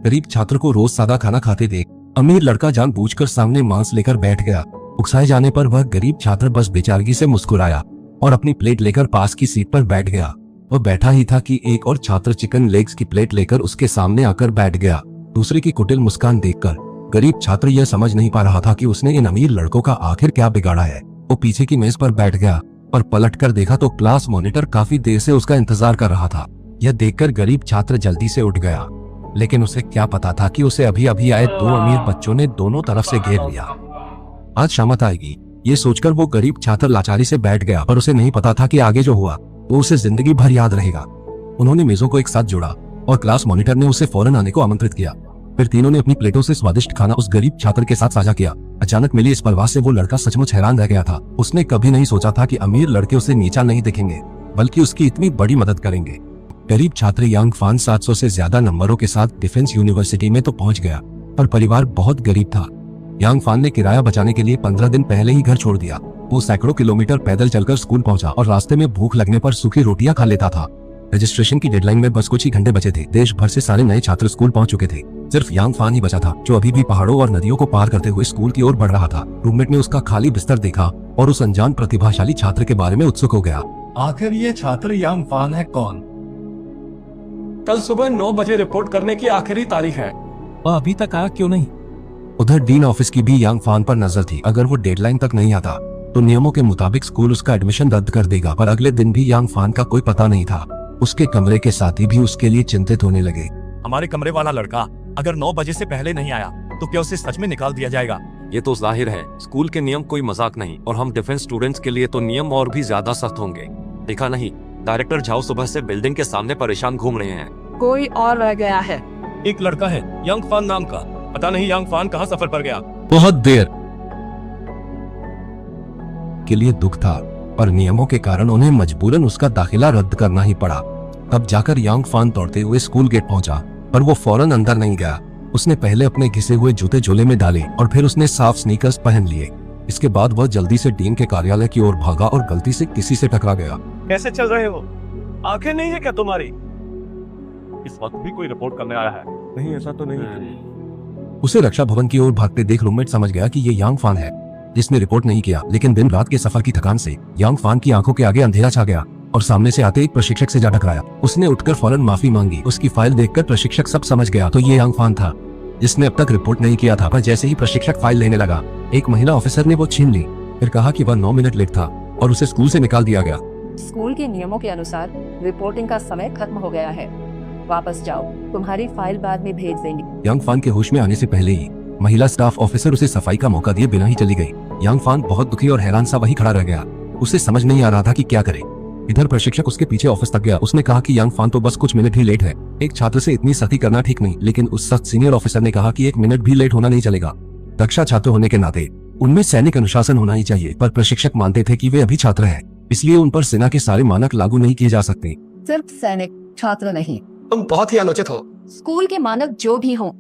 गरीब छात्र को रोज सादा खाना खाते देख अमीर लड़का जानबूझकर सामने मांस लेकर बैठ गया। उकसाए जाने पर वह गरीब छात्र बस बेचारगी से मुस्कुराया और अपनी प्लेट लेकर पास की सीट पर बैठ गया। वह बैठा ही था कि एक और छात्र चिकन लेग्स की प्लेट लेकर उसके सामने आकर बैठ गया। दूसरे की कुटिल मुस्कान देखकर गरीब छात्र यह समझ नहीं पा रहा था कि उसने इन अमीर लड़कों का आखिर क्या बिगाड़ा है। वो पीछे की मेज पर बैठ गया और पलटकर देखा तो क्लास मॉनिटर काफी देर से उसका इंतजार कर रहा था। यह देखकर गरीब छात्र जल्दी से उठ गया, लेकिन उसे क्या पता था कि उसे अभी अभी आए दो अमीर बच्चों ने दोनों तरफ से घेर लिया। आज शामत आएगी, ये सोचकर वो गरीब छात्र लाचारी से बैठ गया, पर उसे नहीं पता था कि आगे जो हुआ वो उसे जिंदगी भर याद रहेगा। उन्होंने मेजों को एक साथ जोड़ा और क्लास मॉनिटर ने उसे फौरन आने को आमंत्रित किया। फिर तीनों ने अपनी प्लेटों से स्वादिष्ट खाना उस गरीब छात्र के साथ साझा किया। अचानक मिली इस परवाह से वो लड़का सचमुच हैरान रह गया था। उसने कभी नहीं सोचा था कि अमीर लड़के उसे नीचा नहीं देखेंगे, बल्कि उसकी इतनी बड़ी मदद करेंगे। गरीब छात्र यांग फान 700 से ज्यादा नंबरों के साथ डिफेंस यूनिवर्सिटी में तो पहुंच गया, पर परिवार बहुत गरीब था। यांग फान ने किराया बचाने के लिए 15 दिन पहले ही घर छोड़ दिया। वो सैकड़ों किलोमीटर पैदल चलकर स्कूल पहुंचा और रास्ते में भूख लगने पर सूखी रोटियां खा लेता था। रजिस्ट्रेशन की डेडलाइन में बस कुछ ही घंटे बचे थे। देश भर से सारे नए छात्र स्कूल पहुंच चुके थे। सिर्फ यांग फान ही बचा था, जो अभी भी पहाड़ों और नदियों को पार करते हुए स्कूल की ओर बढ़ रहा था। रूममेट ने उसका खाली बिस्तर देखा और उस अनजान प्रतिभाशाली छात्र के बारे में उत्सुक हो गया। आखिर ये छात्र यांग फान है कौन? कल सुबह 9 बजे रिपोर्ट करने की आखिरी तारीख है। वह अभी तक आया क्यों नहीं? उधर डीन ऑफिस की भी यांग फान पर नजर थी। अगर वो डेडलाइन तक नहीं आता तो नियमों के मुताबिक स्कूल उसका एडमिशन रद्द कर देगा, पर अगले दिन भी यांग फान का कोई पता नहीं था। उसके कमरे के साथी भी उसके लिए चिंतित होने लगे। हमारे कमरे वाला लड़का अगर 9 बजे से पहले नहीं आया तो क्या उसे सच में निकाल दिया जाएगा? ये तो जाहिर है, स्कूल के नियम कोई मजाक नहीं, और हम डिफेंस स्टूडेंट्स के लिए तो नियम और भी ज्यादा सख्त होंगे। देखा नहीं, डायरेक्टर झाओ सुबह से बिल्डिंग के सामने परेशान घूम रहे हैं। कोई और रह गया है। एक लड़का है यांग फान नाम का, पता नहीं यांग फान कहाँ सफर पर गया। बहुत देर के लिए दुख था, पर नियमों के कारण उन्हें मजबूरन उसका दाखिला रद्द करना ही पड़ा। तब जाकर यांग फान दौड़ते हुए स्कूल गेट पहुंचा, पर वो फौरन अंदर नहीं गया। उसने पहले अपने घिसे हुए जूते झोले में डाले और फिर उसने साफ स्नीकर्स पहन लिए। इसके बाद वह जल्दी से डीन के कार्यालय की ओर भागा और गलती से किसी से टकरा गया। कैसे चल रहे हो? आंखें नहीं है क्या तुम्हारी? इस वक्त भी कोई रिपोर्ट करने आया है? नहीं, ऐसा तो नहीं। उसे रक्षा भवन की ओर भागते देख रूममेट समझ गया कि ये यांग फान है, जिसने रिपोर्ट नहीं किया। लेकिन दिन रात के सफर की थकान से यांग फान की आंखों के आगे अंधेरा छा गया और सामने से आते एक प्रशिक्षक से जा टकराया। उसने उठकर फौरन माफी मांगी। उसकी फाइल देखकर प्रशिक्षक सब समझ गया तो ये यांग फान था, जिसने अब तक रिपोर्ट नहीं किया था। पर जैसे ही प्रशिक्षक फाइल लेने लगा, एक महिला ऑफिसर ने वो छीन ली। फिर कहा कि वह 9 मिनट लेट था और उसे स्कूल से निकाल दिया गया। स्कूल के नियमों के अनुसार रिपोर्टिंग का समय खत्म हो गया है। वापस जाओ, तुम्हारी फाइल बाद में भेज देंगे। यांग फान के होश में आने से पहले ही महिला स्टाफ ऑफिसर उसे सफाई का मौका दिए बिना ही चली गई। यांग फान बहुत दुखी और हैरान सा वही खड़ा रह गया। उसे समझ नहीं आ रहा था कि क्या करे। इधर प्रशिक्षक उसके पीछे ऑफिस तक गया। उसने कहा कि यांग फान तो बस कुछ मिनट ही लेट है। एक छात्र से इतनी सख्ती करना ठीक नहीं, लेकिन उस सख्त सीनियर ऑफिसर ने कहा कि 1 मिनट भी लेट होना नहीं चलेगा। रक्षा छात्र होने के नाते उनमें सैनिक अनुशासन होना ही चाहिए, पर प्रशिक्षक मानते थे कि वे अभी छात्र हैं, इसलिए उन पर सेना के सारे मानक लागू नहीं किए जा सकते। सिर्फ सैनिक, छात्र नहीं। तुम बहुत ही अनुचित हो। स्कूल के मानक जो भी हों,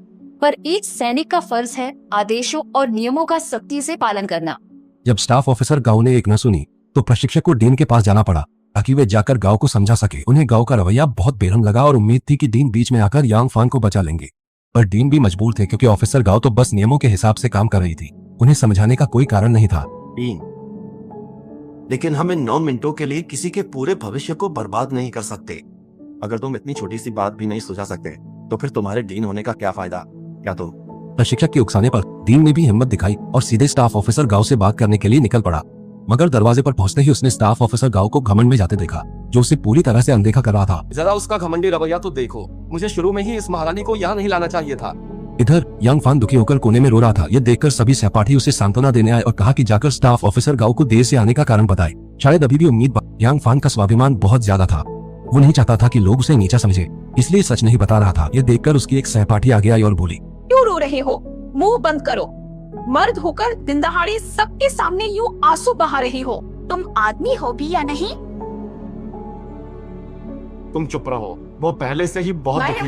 पर एक सैनिक का फर्ज है आदेशों और नियमों का सख्ती से पालन करना। जब स्टाफ ऑफिसर गांव ने एक न सुनी तो प्रशिक्षक को डीन के पास जाना पड़ा ताकि वे जाकर गांव को समझा सके। उन्हें गांव का रवैया बहुत बेरहम लगा और उम्मीद थी कि डीन बीच में आकर यांग फान को बचा लेंगे, पर डीन भी मजबूर थे क्योंकि ऑफिसर गांव तो बस नियमों के हिसाब से काम कर रही थी। उन्हें समझाने का कोई कारण नहीं था। डीन, लेकिन हम इन 9 मिनटों के लिए किसी के पूरे भविष्य को बर्बाद नहीं कर सकते। अगर तुम इतनी छोटी सी बात भी नहीं सुझा सकते तो फिर तुम्हारे डीन होने का क्या फायदा? क्या तुम? प्रशिक्षक के उकसाने पर डीन ने भी हिम्मत दिखाई और सीधे स्टाफ ऑफिसर गांव से बात करने के लिए निकल पड़ा। मगर दरवाजे पर पहुंचते ही उसने स्टाफ ऑफिसर गांव को घमंड में जाते देखा, जो उसे पूरी तरह से अनदेखा कर रहा था। जरा उसका घमंडी रवैया तो देखो। मुझे शुरू में ही इस महारानी को यहाँ नहीं लाना चाहिए था। इधर यांग फान दुखी होकर कोने में रो रहा था। यह देखकर सभी सहपाठी उसे सांत्वना देने आए और कहा कि जाकर स्टाफ ऑफिसर गांव को देर से आने का कारण बताए। शायद अभी भी उम्मीद। यांग फान का स्वाभिमान बहुत ज्यादा था। वो नहीं चाहता था कि लोग उसे नीचा समझे, इसलिए सच नहीं बता रहा था। यह देखकर उसकी एक सहपाठी आगे आई और बोली, क्यों रो रहे हो? मुंह बंद करो। मर्द होकर दिन दहाड़े सबके सामने यूं आंसू बहा रही हो। तुम आदमी हो भी या नहीं? तुम चुप रहो, वो पहले से ही बहुत दुखी है।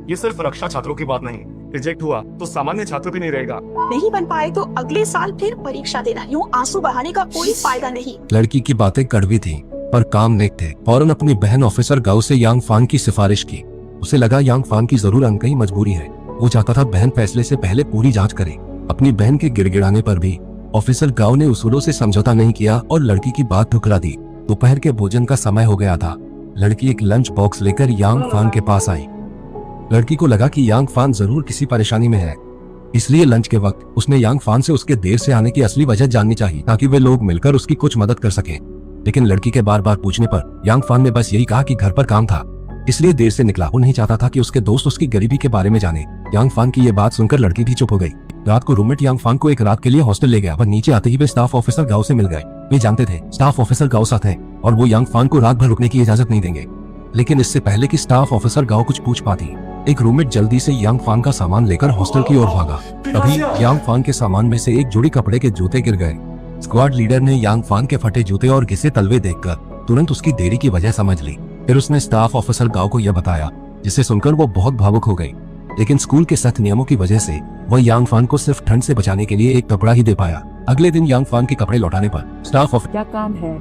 ये सिर्फ रक्षा छात्रों की बात नहीं, रिजेक्ट हुआ तो सामान्य छात्र भी नहीं रहेगा। नहीं बन पाए तो अगले साल फिर परीक्षा देना। यूं आंसू बहाने का कोई फायदा नहीं। लड़की की बातें कड़वी थी पर काम नेक थे। फौरन अपनी बहन ऑफिसर गांव से यांग फान की सिफारिश की उसे लगा यांग फान की जरूर अनकही मजबूरी है। वो चाहता था बहन फैसले से पहले पूरी जांच करे। अपनी बहन के गिड़गिड़ाने पर भी ऑफिसर गाओ ने उसूलों से समझौता नहीं किया और लड़की की बात ठुकरा दी। दोपहर के भोजन का समय हो गया था। लड़की एक लंच बॉक्स लेकर यांग फान के पास आई। लड़की को लगा कि यांग फान जरूर किसी परेशानी में है, इसलिए लंच के वक्त उसने यांग फान से उसके देर से आने की असली वजह जाननी चाहिए ताकि वे लोग मिलकर उसकी कुछ मदद कर सकें। लेकिन लड़की के बार बार पूछने पर यांग फान ने बस यही कहा कि घर पर काम था, इसलिए देर से निकला। वो नहीं चाहता था कि उसके दोस्त उसकी गरीबी के बारे में जाने। यांग फान की ये बात सुनकर लड़की भी चुप हो गई। रात को रूममेट यांग फान को एक रात के लिए हॉस्टल ले गया, पर नीचे आते ही वे स्टाफ ऑफिसर गाओ से मिल गए। वे जानते थे स्टाफ ऑफिसर गाओ साथ हैं और वो यांग फान को रात भर रुकने की इजाजत नहीं देंगे। लेकिन इससे पहले कि स्टाफ ऑफिसर गाओ कुछ पूछ पाती, एक रूममेट जल्दी से यांग फान का सामान लेकर हॉस्टल की ओर भागा। तभी यांग फान के सामान में से एक जोड़ी कपड़े के जूते गिर गए। स्क्वाड लीडर ने यांग फान के फटे जूते और घिसे तलवे देखकर तुरंत उसकी देरी की वजह समझ ली। फिर उसने स्टाफ ऑफिसर गाओ को यह बताया, जिसे सुनकर वो बहुत भावुक हो गई। लेकिन स्कूल के सख्त नियमों की वजह से वह यांग फान को सिर्फ ठंड से बचाने के लिए एक कपड़ा ही दे पाया। अगले दिन यांग फान के कपड़े लौटाने पर स्टाफ ऑफिसर क्या काम है?